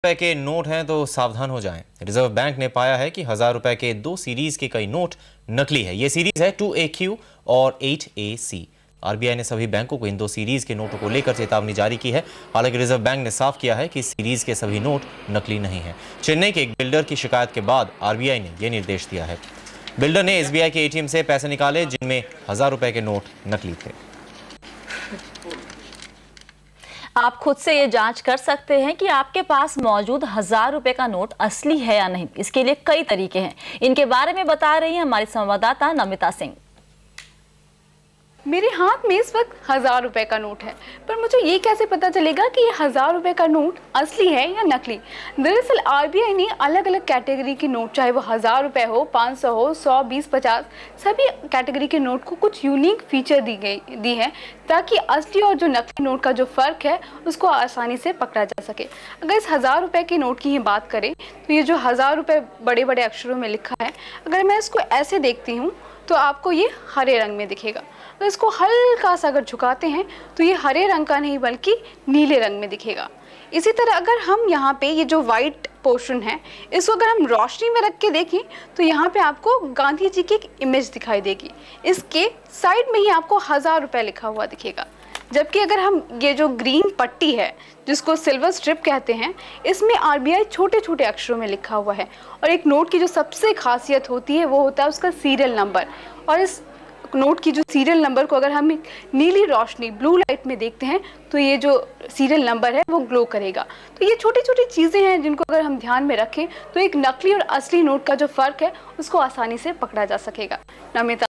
रुपए के नोट हैं तो सावधान हो जाएं। रिजर्व बैंक ने पाया है कि 1000 रुपए के 2 सीरीज के कई नोट नकली है। ये सीरीज है 2AQ और 8AC। आरबीआई ने सभी बैंकों को इन 2 सीरीज के नोटों को लेकर चेतावनी जारी की है। हालांकि रिजर्व बैंक ने साफ किया है कि इस सीरीज के सभी नोट नकली नहीं है। चेन्नई के एक बिल्डर की शिकायत के बाद आरबीआई ने यह निर्देश दिया है। बिल्डर ने एसबीआई के एटीएम से पैसे निकाले जिनमें 1000 रुपए के नोट नकली थे। आप खुद से ये जांच कर सकते हैं कि आपके पास मौजूद 1000 रुपए का नोट असली है या नहीं। इसके लिए कई तरीके हैं। इनके बारे में बता रही है हमारी संवाददाता नमिता सिंह। मेरे हाथ में इस वक्त 1000 रुपए का नोट है, पर मुझे ये कैसे पता चलेगा कि ये 1000 रुपए का नोट असली है या नकली। दरअसल आरबीआई ने अलग अलग कैटेगरी के नोट, चाहे वो 1000 रुपए हो, 500 हो, 100, 20, 50, सभी कैटेगरी के नोट को कुछ यूनिक फीचर दी है ताकि असली और जो नकली नोट का जो फ़र्क है उसको आसानी से पकड़ा जा सके। अगर इस 1000 रुपए के नोट की ही बात करें तो ये जो 1000 रुपए बड़े बड़े अक्षरों में लिखा है, अगर मैं इसको ऐसे देखती हूँ तो आपको ये हरे रंग में दिखेगा। तो इसको हल्का सा अगर झुकाते हैं तो ये हरे रंग का नहीं बल्कि नीले रंग में दिखेगा। इसी तरह अगर हम यहाँ पे ये जो वाइट पोर्शन है इसको अगर हम रोशनी में रख के देखें तो यहाँ पे आपको गांधी जी की एक इमेज दिखाई देगी। इसके साइड में ही आपको 1000 रुपये लिखा हुआ दिखेगा। जबकि अगर हम ये जो ग्रीन पट्टी है जिसको सिल्वर स्ट्रिप कहते हैं, इसमें आरबीआई छोटे छोटे अक्षरों में लिखा हुआ है। और एक नोट की जो सबसे खासियत होती है वो होता है उसका सीरियल नंबर। और इस नोट की जो सीरियल नंबर को अगर हम नीली रोशनी ब्लू लाइट में देखते हैं तो ये जो सीरियल नंबर है वो ग्लो करेगा। तो ये छोटी छोटी चीज़ें हैं जिनको अगर हम ध्यान में रखें तो एक नकली और असली नोट का जो फ़र्क है उसको आसानी से पकड़ा जा सकेगा। नमिता।